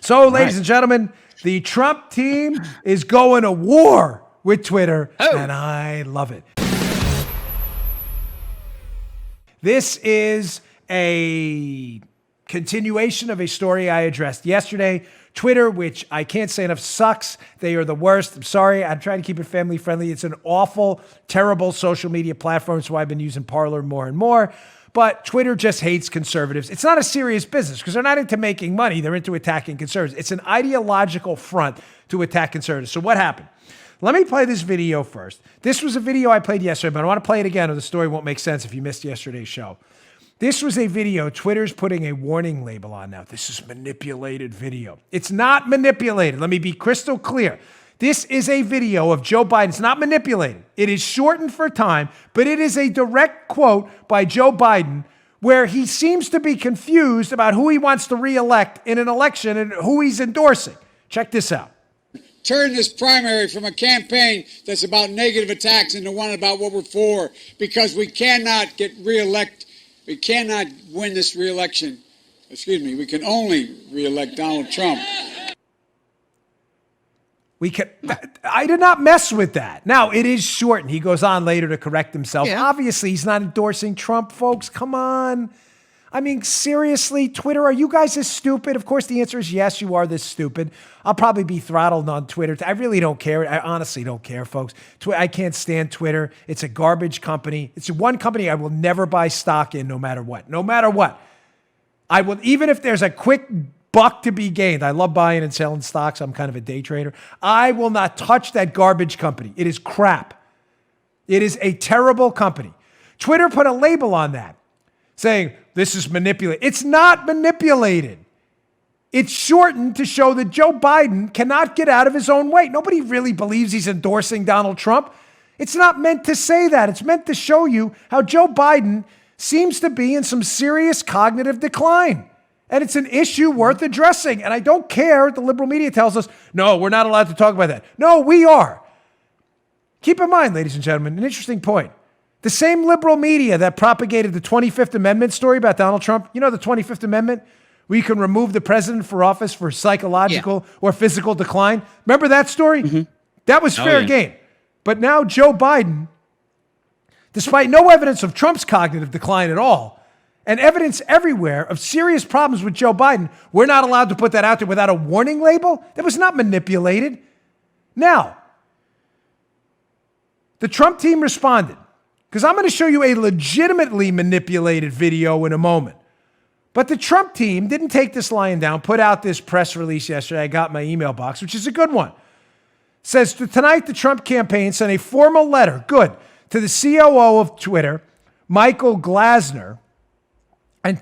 So, ladies and gentlemen, the Trump team is going to war with Twitter, and I love it. This is a continuation of a story I addressed yesterday. Twitter, which I can't say enough, sucks. They are the worst. I'm sorry. I'm trying to keep it family friendly. It's an awful, terrible social media platform, so I've been using Parler more and more. But Twitter just hates conservatives. It's not a serious business because they're not into making money. They're into attacking conservatives. It's an ideological front to attack conservatives. So what happened? Let me play this video first. This was a video I played yesterday, but I want to play it again or the story won't make sense if you missed yesterday's show. This was a video Twitter's putting a warning label on now. This is manipulated video. It's not manipulated. Let me be crystal clear. This is a video of Joe Biden. It's not manipulated. It is shortened for time, but it is a direct quote by Joe Biden where he seems to be confused about who he wants to reelect in an election and who he's endorsing. Check this out. Turn this primary from a campaign that's about negative attacks into one about what we're for, because we cannot get reelected. We cannot win this reelection. Excuse me. We can only reelect Donald Trump. I did not mess with that. Now, it is shortened. He goes on later to correct himself. Yeah. Obviously, he's not endorsing Trump, folks. Come on. I mean, seriously, Twitter, are you guys this stupid? Of course, the answer is yes, you are this stupid. I'll probably be throttled on Twitter. I really don't care. I honestly don't care, folks. I can't stand Twitter. It's a garbage company. It's one company I will never buy stock in no matter what. No matter what. I will, even if there's a quick buck to be gained. I love buying and selling stocks. I'm kind of a day trader. I will not touch that garbage company. It is crap. It is a terrible company. Twitter put a label on that saying this is manipulated. It's not manipulated. It's shortened to show that Joe Biden cannot get out of his own way. Nobody really believes he's endorsing Donald Trump. It's not meant to say that. It's meant to show you how Joe Biden seems to be in some serious cognitive decline. And it's an issue worth addressing. And I don't care. The liberal media tells us, no, we're not allowed to talk about that. No, we are. Keep in mind, ladies and gentlemen, an interesting point. The same liberal media that propagated the 25th Amendment story about Donald Trump, you know, the 25th Amendment, where you can remove the president for office for psychological or physical decline. Remember that story? Mm-hmm. That was fair game. But now Joe Biden, despite no evidence of Trump's cognitive decline at all, and evidence everywhere of serious problems with Joe Biden, we're not allowed to put that out there without a warning label? That was not manipulated. Now, the Trump team responded, because I'm going to show you a legitimately manipulated video in a moment. But the Trump team didn't take this lying down, put out this press release yesterday. I got my email box, which is a good one. Says, tonight the Trump campaign sent a formal letter, to the COO of Twitter, Michael Glasner, and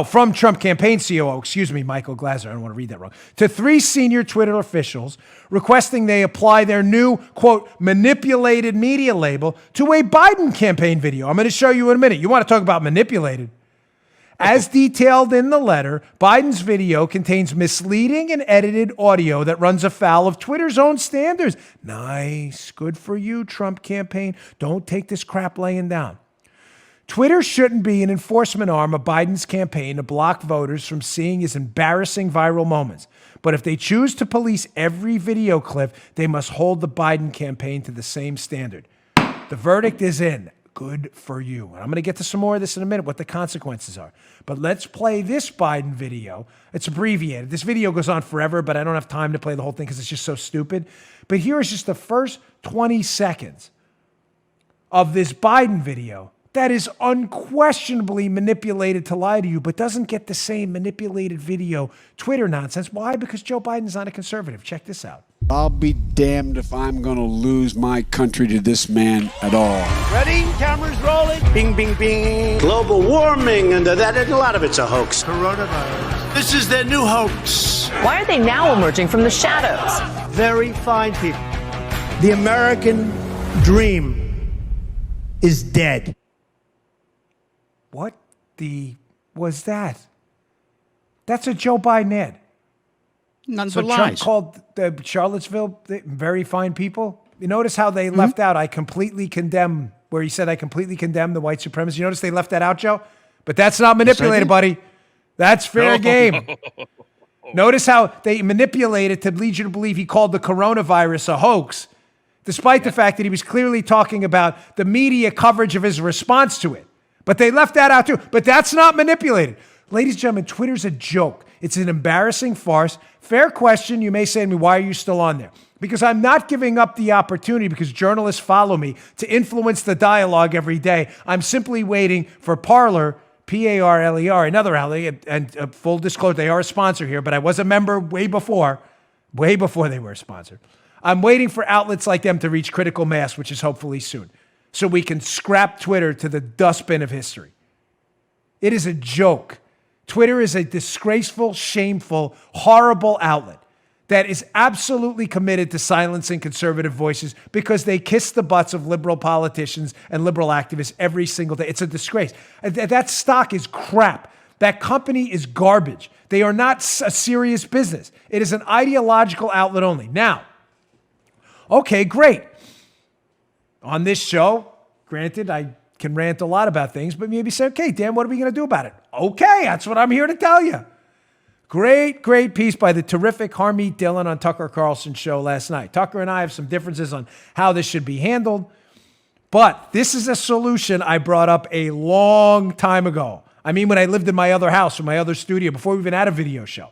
from Trump campaign COO, Michael Glasner, I don't want to read that wrong, to 3 senior Twitter officials requesting they apply their new, quote, manipulated media label to a Biden campaign video. I'm going to show you in a minute. You want to talk about manipulated? As detailed in the letter, Biden's video contains misleading and edited audio that runs afoul of Twitter's own standards. Nice. Good for you, Trump campaign. Don't take this crap laying down. Twitter shouldn't be an enforcement arm of Biden's campaign to block voters from seeing his embarrassing viral moments. But if they choose to police every video clip, they must hold the Biden campaign to the same standard. The verdict is in. Good for you. And I'm going to get to some more of this in a minute, what the consequences are. But let's play this Biden video. It's abbreviated. This video goes on forever, but I don't have time to play the whole thing because it's just so stupid. But here is just the first 20 seconds of this Biden video that is unquestionably manipulated to lie to you, but doesn't get the same manipulated video Twitter nonsense. Why? Because Joe Biden's not a conservative. Check this out. I'll be damned if I'm going to lose my country to this man at all. Ready? Cameras rolling. Bing, bing, bing. Global warming, and a lot of it's a hoax. Coronavirus. This is their new hoax. Why are they now emerging from the shadows? Very fine people. The American dream is dead. What was that? That's a Joe Biden ad. None so but Trump lies. called the Charlottesville very fine people. You notice how they left out, I completely condemn, where he said, I completely condemn the white supremacists. You notice they left that out, Joe? But that's not manipulated, buddy. That's fair game. Notice how they manipulated to lead you to believe he called the coronavirus a hoax, despite the fact that he was clearly talking about the media coverage of his response to it. But they left that out too. But that's not manipulated. Ladies and gentlemen, Twitter's a joke. It's an embarrassing farce. Fair question. You may say to me, why are you still on there? Because I'm not giving up the opportunity, because journalists follow me, to influence the dialogue every day. I'm simply waiting for Parler, P-A-R-L-E-R, another outlet, and full disclosure, they are a sponsor here, but I was a member way before they were a sponsor. I'm waiting for outlets like them to reach critical mass, which is hopefully soon, so we can scrap Twitter to the dustbin of history. It is a joke. Twitter is a disgraceful, shameful, horrible outlet that is absolutely committed to silencing conservative voices because they kiss the butts of liberal politicians and liberal activists every single day. It's a disgrace. That stock is crap. That company is garbage. They are not a serious business. It is an ideological outlet only. Now, okay, great. On this show, granted, I can rant a lot about things, but maybe say, okay, Dan, what are we going to do about it? Okay, that's what I'm here to tell you. Great piece by the terrific Harmeet Dillon on Tucker Carlson's show last night. Tucker and I have some differences on how this should be handled, but this is a solution I brought up a long time ago. I mean, when I lived in my other house or my other studio, before we even had a video show.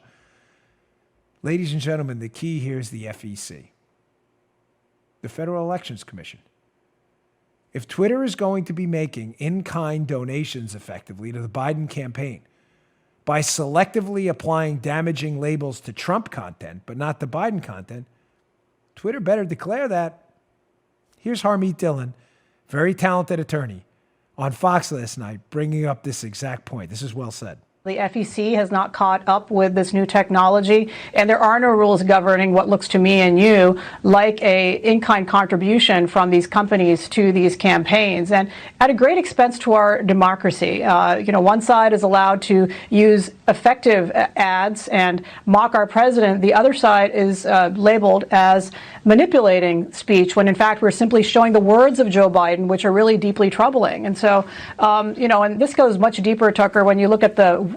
Ladies and gentlemen, the key here is the FEC, the Federal Elections Commission. If Twitter is going to be making in-kind donations effectively to the Biden campaign, by selectively applying damaging labels to Trump content, but not to Biden content, Twitter better declare that. Here's Harmeet Dillon, very talented attorney, on Fox last night, bringing up this exact point. This is well said. The FEC has not caught up with this new technology, and there are no rules governing what looks to me and you like a in-kind contribution from these companies to these campaigns, and at a great expense to our democracy. One side is allowed to use effective ads and mock our president. The other side is labeled as manipulating speech, when in fact we're simply showing the words of Joe Biden, which are really deeply troubling. And so, and this goes much deeper, Tucker, when you look at the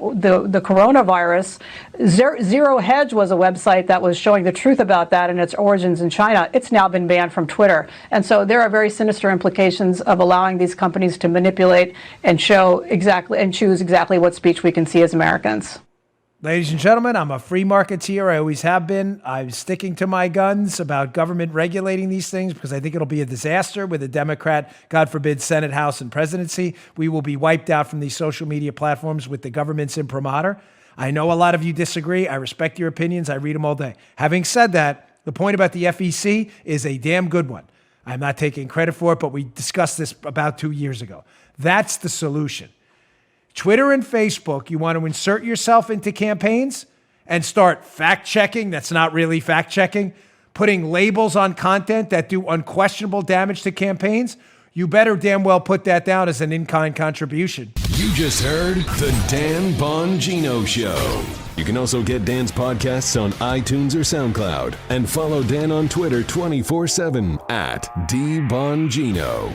coronavirus. Zero Hedge was a website that was showing the truth about that and its origins in China. It's now been banned from Twitter. And so there are very sinister implications of allowing these companies to manipulate and show exactly and choose exactly what speech we can see as Americans. Ladies and gentlemen, I'm a free marketeer. I always have been. I'm sticking to my guns about government regulating these things because I think it'll be a disaster with a Democrat, God forbid, Senate, House, and presidency. We will be wiped out from these social media platforms with the government's imprimatur. I know a lot of you disagree. I respect your opinions. I read them all day. Having said that, the point about the FEC is a damn good one. I'm not taking credit for it, but we discussed this about 2 years ago. That's the solution. Twitter and Facebook, you want to insert yourself into campaigns and start fact-checking that's not really fact-checking, putting labels on content that do unquestionable damage to campaigns, you better damn well put that down as an in-kind contribution. You just heard The Dan Bongino Show. You can also get Dan's podcasts on iTunes or SoundCloud and follow Dan on Twitter 24/7 @DBongino.